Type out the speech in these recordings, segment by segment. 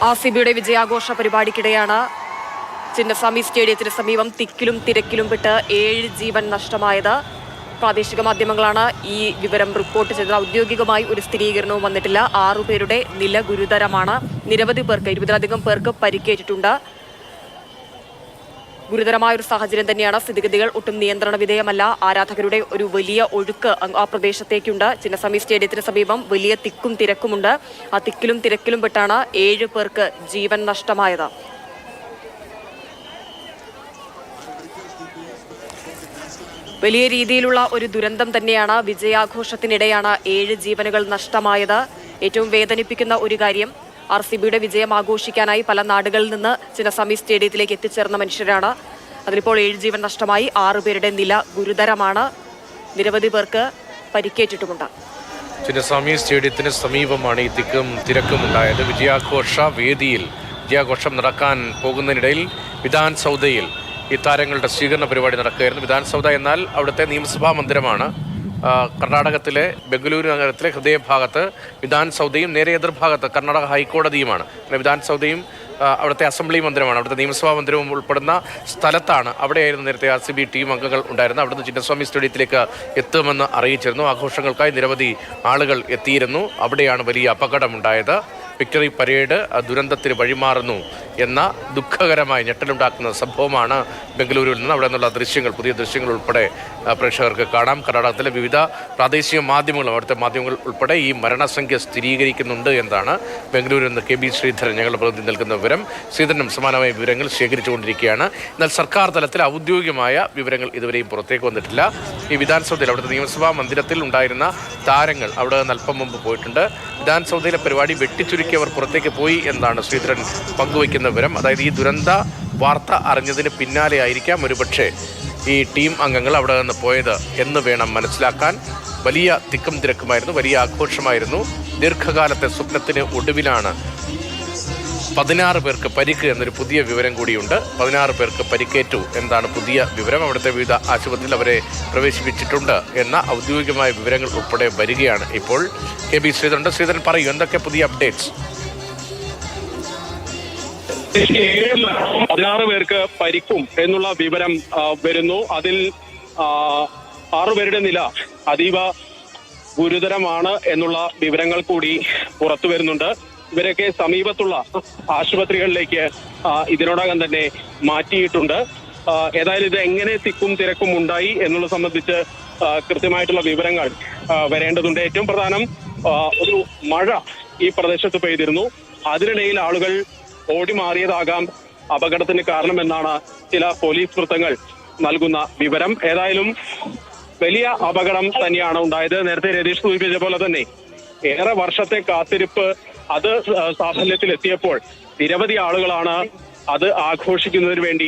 RCBയുടെ വിജയാഘോഷ പരിപാടിക്കിടെയാണ് ചിന്നസ്വാമി സ്റ്റേഡിയത്തിന് സമീപം തിക്കിലും തിരക്കിലും പെട്ട് 7 ജീവൻ നഷ്ടമായത്. പ്രാദേശിക മാധ്യമങ്ങളാണ് ഈ വിവരം റിപ്പോർട്ട് ചെയ്തത്. ഔദ്യോഗികമായി ഒരു സ്ഥിരീകരണവും വന്നിട്ടില്ല. 6 പേരുടെ നില ഗുരുതരമാണ്. നിരവധി പേർക്ക് 20-ലധികം പേർക്ക് പരിക്കേറ്റിട്ടുണ്ട്. ഗുരുതരമായ ഒരു സാഹചര്യം തന്നെയാണ്. സ്ഥിതിഗതികൾ ഒട്ടും നിയന്ത്രണ വിധേയമല്ല. ആരാധകരുടെ ഒരു വലിയ ഒഴുക്ക് ആ പ്രദേശത്തേക്കുണ്ട്. ചിന്നസ്വാമി സ്റ്റേഡിയത്തിന് സമീപം വലിയ തിക്കും തിരക്കുമുണ്ട്. ആ തിക്കിലും തിരക്കിലും പെട്ടാണ് 7 പേർക്ക് ജീവൻ നഷ്ടമായത്. വലിയ രീതിയിലുള്ള ഒരു ദുരന്തം തന്നെയാണ്. വിജയാഘോഷത്തിനിടെയാണ് 7 ജീവനുകൾ നഷ്ടമായത്. ഏറ്റവും വേദനിപ്പിക്കുന്ന ഒരു കാര്യം, RCBയുടെ വിജയം ആഘോഷിക്കാനായി പല നാടുകളിൽ നിന്ന് ചിന്നസ്വാമി സ്റ്റേഡിയത്തിലേക്ക് എത്തിച്ചേർന്ന മനുഷ്യരാണ്. അതിലിപ്പോൾ 7 ജീവൻ നഷ്ടമായി. 6 പേരുടെ നില ഗുരുതരമാണ്. നിരവധി പേർക്ക് പരിക്കേറ്റിട്ടുമുണ്ട്. ചിന്നസ്വാമി സ്റ്റേഡിയത്തിന് സമീപമാണ് ഈ തിക്കും തിരക്കും ഉണ്ടായത്. വിജയാഘോഷ വേദിയിൽ വിജയാഘോഷം നടക്കാൻ പോകുന്നതിനിടയിൽ വിധാൻ സൗദയിൽ ഈ താരങ്ങളുടെ സ്വീകരണ പരിപാടി നടക്കുകയായിരുന്നു. വിധാൻ സൗദ എന്നാൽ അവിടുത്തെ നിയമസഭാ മന്ദിരമാണ്. കർണാടകത്തിലെ ബംഗളൂരു നഗരത്തിലെ ഹൃദയഭാഗത്ത് വിധാൻ സൗദയും നേരെ എതിർഭാഗത്ത് കർണാടക ഹൈക്കോടതിയുമാണ്. വിധാൻ സൗദയും അവിടുത്തെ അസംബ്ലി മന്ദിരമാണ്. അവിടുത്തെ നിയമസഭാ മന്ദിരവും ഉൾപ്പെടുന്ന സ്ഥലത്താണ്. അവിടെയായിരുന്നു നേരത്തെ RCB ടീം അംഗങ്ങൾ ഉണ്ടായിരുന്നത്. അവിടുന്ന് ചിന്നസ്വാമി സ്റ്റേഡിയത്തിലേക്ക് എത്തുമെന്ന് അറിയിച്ചിരുന്നു. ആഘോഷങ്ങൾക്കായി നിരവധി ആളുകൾ എത്തിയിരുന്നു. അവിടെയാണ് വലിയ അപകടമുണ്ടായത്. വിക്ടറി പരേഡ് ദുരന്തത്തിന് വഴിമാറുന്നു എന്ന ദുഃഖകരമായി ഞെട്ടലുണ്ടാക്കുന്ന സംഭവമാണ് ബംഗളൂരുവിൽ നിന്ന്. അവിടെ നിന്നുള്ള ദൃശ്യങ്ങൾ, പുതിയ ദൃശ്യങ്ങൾ ഉൾപ്പെടെ പ്രേക്ഷകർക്ക് കാണാം. കർണാടകത്തിലെ വിവിധ പ്രാദേശിക മാധ്യമങ്ങളും അവിടുത്തെ മാധ്യമങ്ങൾ ഉൾപ്പെടെ ഈ മരണസംഖ്യ സ്ഥിരീകരിക്കുന്നുണ്ട് എന്നാണ് ബംഗളൂരുവിൽ നിന്ന് KB ശ്രീധരൻ ഞങ്ങളുടെ പ്രതിനിധി നൽകുന്ന വിവരം. ശ്രീധരനും സമാനമായ വിവരങ്ങൾ ശേഖരിച്ചുകൊണ്ടിരിക്കുകയാണ്. എന്നാൽ സർക്കാർ തലത്തിൽ ഔദ്യോഗികമായ വിവരങ്ങൾ ഇതുവരെയും പുറത്തേക്ക് വന്നിട്ടില്ല. ഈ വിധാൻ സൗദയിൽ അവിടുത്തെ നിയമസഭാ മന്ദിരത്തിൽ ഉണ്ടായിരുന്ന താരങ്ങൾ അവിടെ നിന്ന് അല്പം മുമ്പ് പോയിട്ടുണ്ട്. വിധാൻ സൗദയിലെ പരിപാടി വെട്ടിച്ചുരുക്കിയവർ പുറത്തേക്ക് പോയി എന്നാണ് ശ്രീധരൻ പങ്കുവയ്ക്കുന്ന വിവരം. അതായത് ഈ ദുരന്ത വാർത്ത അറിഞ്ഞതിന് പിന്നാലെ ആയിരിക്കാം ഒരുപക്ഷെ ഈ ടീം അംഗങ്ങൾ അവിടെ നിന്ന് പോയത് എന്ന് വേണം മനസ്സിലാക്കാൻ. വലിയ തിക്കും തിരക്കുമായിരുന്നു, വലിയ ആഘോഷമായിരുന്നു. ദീർഘകാലത്തെ സ്വപ്നത്തിന് ഒടുവിലാണ് 16 പേർക്ക് പരിക്ക് എന്നൊരു പുതിയ വിവരം കൂടിയുണ്ട്. 16 പേർക്ക് പരിക്കേറ്റു എന്നാണ് പുതിയ വിവരം. അവിടുത്തെ വിവിധ ആശുപത്രിയിൽ അവരെ പ്രവേശിപ്പിച്ചിട്ടുണ്ട് എന്ന ഔദ്യോഗികമായ വിവരങ്ങൾ ഉൾപ്പെടെ വരികയാണ് ഇപ്പോൾ. KB ശ്രീധരൻ, ശ്രീധരൻ പറയൂ, എന്തൊക്കെ പുതിയ അപ്ഡേറ്റ്സ്? 16 പേർക്ക് പരിക്കും എന്നുള്ള വിവരം വരുന്നു. അതിൽ 6 പേരുടെ നില അതീവ ഗുരുതരമാണ് എന്നുള്ള വിവരങ്ങൾ കൂടി പുറത്തു വരുന്നുണ്ട്. ഇവരൊക്കെ സമീപത്തുള്ള ആശുപത്രികളിലേക്ക് ഇതിനോടകം തന്നെ മാറ്റിയിട്ടുണ്ട്. ഏതായാലും ഇത് എങ്ങനെ തിക്കും തിരക്കും ഉണ്ടായി എന്നുള്ളത് സംബന്ധിച്ച് കൃത്യമായിട്ടുള്ള വിവരങ്ങൾ വരേണ്ടതുണ്ട്. ഏറ്റവും പ്രധാനം, ഒരു മഴ ഈ പ്രദേശത്ത് പെയ്തിരുന്നു. അതിനിടയിൽ ആളുകൾ ഓടി മാറിയതാകാം അപകടത്തിന് കാരണമെന്നാണ് ചില പോലീസ് വൃത്തങ്ങൾ നൽകുന്ന വിവരം. ഏതായാലും വലിയ അപകടം തന്നെയാണ് ഉണ്ടായത്. നേരത്തെ രതീഷ് സൂചിപ്പിച്ച പോലെ തന്നെ ഏറെ വർഷത്തെ കാത്തിരിപ്പ് അത് സാഫല്യത്തിലെത്തിയപ്പോൾ നിരവധി ആളുകളാണ് അത് ആഘോഷിക്കുന്നതിന് വേണ്ടി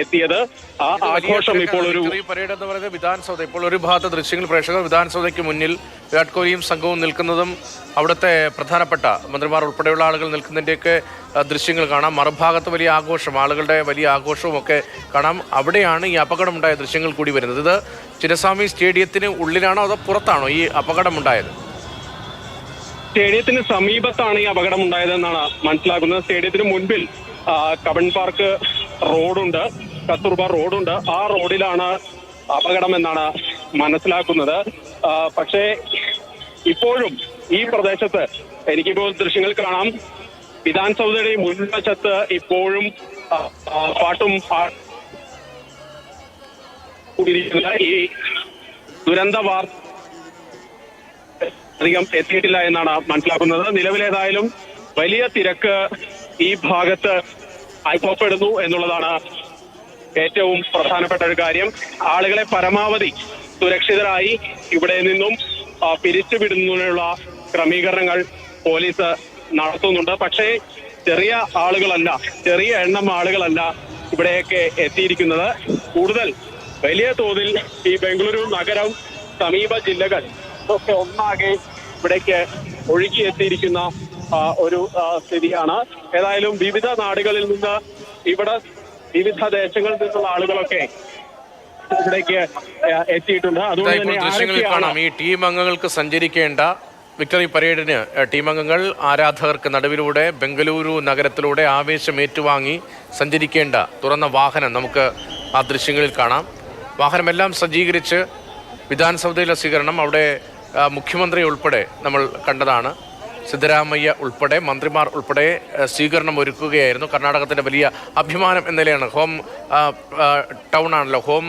എത്തിയത്. ആ ആഘോഷം ഇപ്പോൾ ഒരു പരേഡ് എന്ന് പറയുന്നത് വിധാൻ സൗദ. ഇപ്പോൾ ഒരു ഭാഗത്തെ ദൃശ്യങ്ങൾ പ്രേക്ഷകർ വിധാൻ സൗദയ്ക്ക് മുന്നിൽ വിരാട് കോഹ്ലിയും സംഘവും നിൽക്കുന്നതും അവിടുത്തെ പ്രധാനപ്പെട്ട മന്ത്രിമാർ ഉൾപ്പെടെയുള്ള ആളുകൾ നിൽക്കുന്നതിൻ്റെയൊക്കെ ദൃശ്യങ്ങൾ കാണാം. മറുഭാഗത്ത് വലിയ ആഘോഷം, ആളുകളുടെ വലിയ ആഘോഷവും ഒക്കെ കാണാം. അവിടെയാണ് ഈ അപകടമുണ്ടായ ദൃശ്യങ്ങൾ കൂടി വരുന്നത്. ഇത് ചിന്നസ്വാമി സ്റ്റേഡിയത്തിന് ഉള്ളിലാണോ അതോ പുറത്താണോ ഈ അപകടമുണ്ടായത്? സ്റ്റേഡിയത്തിന് സമീപത്താണ് ഈ അപകടം ഉണ്ടായതെന്നാണ് മനസ്സിലാക്കുന്നത്. സ്റ്റേഡിയത്തിന് മുൻപിൽ കബൺ പാർക്ക് റോഡുണ്ട്, കസ്തൂർബ റോഡുണ്ട്. ആ റോഡിലാണ് അപകടം എന്നാണ് മനസ്സിലാക്കുന്നത്. പക്ഷേ ഇപ്പോഴും ഈ പ്രദേശത്ത് എനിക്കിപ്പോൾ ദൃശ്യങ്ങൾ കാണാം. വിധാൻ സൗദയുടെ മുൻവശത്ത് ഇപ്പോഴും പാട്ടും ഈ ദുരന്ത വാർത്ത അധികം എത്തിയിട്ടില്ല എന്നാണ് മനസ്സിലാക്കുന്നത്. നിലവിലേതായാലും വലിയ തിരക്ക് ഈ ഭാഗത്ത് അനുഭവപ്പെടുന്നു എന്നുള്ളതാണ് ഏറ്റവും പ്രധാനപ്പെട്ട ഒരു കാര്യം. ആളുകളെ പരമാവധി സുരക്ഷിതരായി ഇവിടെ നിന്നും പിരിച്ചുവിടുന്നതിനുള്ള ക്രമീകരണങ്ങൾ പോലീസ് നടത്തുന്നുണ്ട്. പക്ഷേ ചെറിയ ആളുകളല്ല, ചെറിയ എണ്ണം ആളുകളല്ല ഇവിടെയൊക്കെ എത്തിയിരിക്കുന്നത്. കൂടുതൽ വലിയ തോതിൽ ഈ ബംഗളൂരു നഗരം, സമീപ ജില്ലകൾ ഒക്കെ ഒന്നാകെ ഇവിടേക്ക് ഒഴുകിയെത്തിയിരിക്കുന്ന ഒരു സ്ഥിതിയാണ്. ഏതായാലും വിവിധ നാടുകളിൽ നിന്ന്, ഇവിടെ വിവിധ ദേശങ്ങളിൽ നിന്നുള്ള ആളുകളൊക്കെ ഇവിടേക്ക് എത്തിയിട്ടുണ്ട്. അതുകൊണ്ട് തന്നെ ഈ ടീം അംഗങ്ങൾക്ക് സഞ്ചരിക്കേണ്ട വിക്ടറി പരേഡിന് ടീമംഗങ്ങൾ ആരാധകർക്ക് നടുവിലൂടെ ബംഗളൂരു നഗരത്തിലൂടെ ആവേശം ഏറ്റുവാങ്ങി സഞ്ചരിക്കേണ്ട തുറന്ന വാഹനം നമുക്ക് ആ ദൃശ്യങ്ങളിൽ കാണാം. വാഹനമെല്ലാം സജ്ജീകരിച്ച് വിധാൻസൗധയിലെ സ്വീകരണം, അവിടെ മുഖ്യമന്ത്രി ഉൾപ്പെടെ നമ്മൾ കണ്ടതാണ്. സിദ്ധരാമയ്യ ഉൾപ്പെടെ മന്ത്രിമാർ ഉൾപ്പെടെ സ്വീകരണം ഒരുക്കുകയായിരുന്നു. കർണാടകത്തിൻ്റെ വലിയ അഭിമാനം എന്ന നിലയാണ്. ഹോം ടൗൺ ആണല്ലോ, ഹോം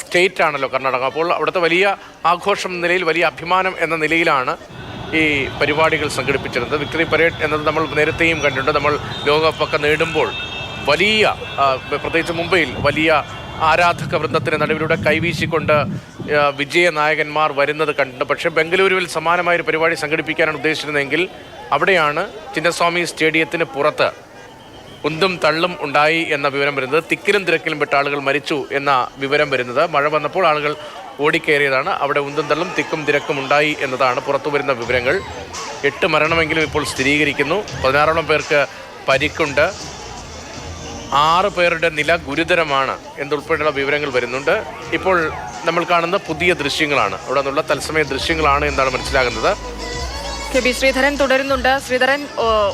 സ്റ്റേറ്റ് ആണല്ലോ കർണാടക. അപ്പോൾ അവിടുത്തെ വലിയ ആഘോഷം എന്ന നിലയിൽ, വലിയ അഭിമാനം എന്ന നിലയിലാണ് ഈ പരിപാടികൾ സംഘടിപ്പിച്ചിരുന്നത്. വിക്ടറി പരേഡ് എന്നത് നമ്മൾ നേരത്തെയും കണ്ടിട്ടുണ്ട്. നമ്മൾ ലോകകപ്പൊക്കെ നേടുമ്പോൾ വലിയ, പ്രത്യേകിച്ച് മുംബൈയിൽ വലിയ ആരാധക വൃന്ദത്തിന് നടുവിലൂടെ കൈവീശിക്കൊണ്ട് വിജയനായകന്മാർ വരുന്നത് കണ്ടിട്ടുണ്ട്. പക്ഷേ ബംഗളൂരുവിൽ സമാനമായൊരു പരിപാടി സംഘടിപ്പിക്കാനാണ് ഉദ്ദേശിച്ചിരുന്നതെങ്കിൽ അവിടെയാണ് ചിന്നസ്വാമി സ്റ്റേഡിയത്തിന് പുറത്ത് ഉന്തും തള്ളും ഉണ്ടായി എന്ന വിവരം വരുന്നത്. തിക്കിലും തിരക്കിലും പെട്ട ആളുകൾ മരിച്ചു എന്ന വിവരം വരുന്നത്. മഴ വന്നപ്പോൾ ആളുകൾ ഓടിക്കയറിയതാണ്. അവിടെ ഉന്തും തള്ളും തിക്കും തിരക്കും ഉണ്ടായി എന്നതാണ് പുറത്തു വരുന്ന വിവരങ്ങൾ. 8 മരണമെങ്കിലും ഇപ്പോൾ സ്ഥിരീകരിക്കുന്നു. 16ഓളം പേർക്ക് പരിക്കുണ്ട്. 6 പേരുടെ നില ഗുരുതരമാണ് എന്നുൾപ്പെടെയുള്ള വിവരങ്ങൾ വരുന്നുണ്ട്. ഇപ്പോൾ നമ്മൾ കാണുന്ന പുതിയ ദൃശ്യങ്ങളാണ്, അവിടെ നിന്നുള്ള തത്സമയ ദൃശ്യങ്ങളാണ് എന്നാണ് മനസ്സിലാകുന്നത്. കെ ബി ശ്രീധരൻ തുടരുന്നുണ്ട്. ശ്രീധരൻ,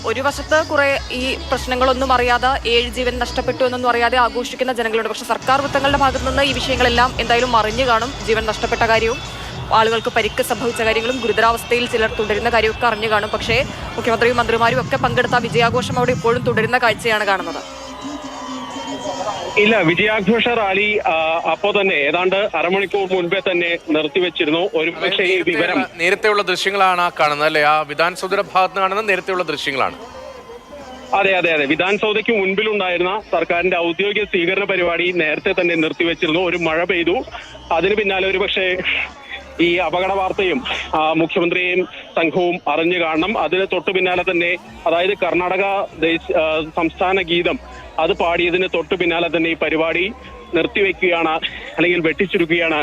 ഒരു വശത്ത് കുറെ ഈ പ്രശ്നങ്ങളൊന്നും അറിയാതെ 7 ജീവൻ നഷ്ടപ്പെട്ടു എന്നൊന്നും അറിയാതെ ആഘോഷിക്കുന്ന ജനങ്ങളുണ്ട്. പക്ഷേ സർക്കാർ വൃത്തങ്ങളുടെ ഭാഗത്തു നിന്ന് ഈ വിഷയങ്ങളെല്ലാം എന്തായാലും അറിഞ്ഞു കാണും. ജീവൻ നഷ്ടപ്പെട്ട കാര്യവും ആളുകൾക്ക് പരിക്ക് സംഭവിച്ച കാര്യങ്ങളും ഗുരുതരാവസ്ഥയിൽ ചിലർ തുടരുന്ന കാര്യമൊക്കെ അറിഞ്ഞു കാണും. പക്ഷേ മുഖ്യമന്ത്രിയും മന്ത്രിമാരും ഒക്കെ പങ്കെടുത്ത വിജയാഘോഷം അവിടെ ഇപ്പോഴും തുടരുന്ന കാഴ്ചയാണ് കാണുന്നത്. ഇല്ല, വിജയാഘോഷ റാലി അപ്പോ തന്നെ ഏതാണ്ട് അരമണിക്കൂർ മുൻപേ തന്നെ നിർത്തിവെച്ചിരുന്നു. ഒരു പക്ഷേ ഈ വിവരം നേരത്തെയുള്ള ദൃശ്യങ്ങളാണ് ആ കാണുന്നത് അല്ലേ? ആ വിധാൻസൗധയുടെ ഭാഗത്ത് കാണുന്ന നേരത്തെയുള്ള ദൃശ്യങ്ങളാണ്. അതെ അതെ അതെ, വിധാൻസൗധയ്ക്ക് മുൻപിലുണ്ടായിരുന്ന സർക്കാരിന്റെ ഔദ്യോഗിക സ്വീകരണ പരിപാടി നേരത്തെ തന്നെ നിർത്തിവെച്ചിരുന്നു. ഒരു മഴ പെയ്തു, അതിന് പിന്നാലെ ഒരു പക്ഷേ ഈ അപകട വാർത്തയും മുഖ്യമന്ത്രിയും സംഘവും അറിഞ്ഞു കാണണം. അതിന് തൊട്ടു പിന്നാലെ തന്നെ, അതായത് കർണാടക സംസ്ഥാന ഗീതം അത് പാടിയതിന് തൊട്ടു പിന്നാലെ തന്നെ ഈ പരിപാടി നിർത്തിവെക്കുകയാണ്, അല്ലെങ്കിൽ വെട്ടിച്ചുരുക്കുകയാണ്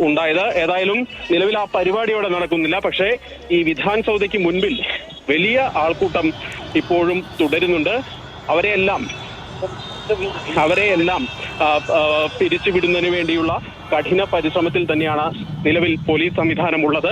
ഉണ്ടായത്. ഏതായാലും നിലവിൽ ആ പരിപാടി അവിടെ നടക്കുന്നില്ല. പക്ഷേ ഈ വിധാൻസൗധയ്ക്ക് മുൻപിൽ വലിയ ആൾക്കൂട്ടം ഇപ്പോഴും തുടരുന്നുണ്ട്. അവരെയെല്ലാം പിരിച്ചുവിടുന്നതിന് വേണ്ടിയുള്ള കഠിന പരിശ്രമത്തിൽ തന്നെയാണ് നിലവിൽ പോലീസ് സംവിധാനമുള്ളത്.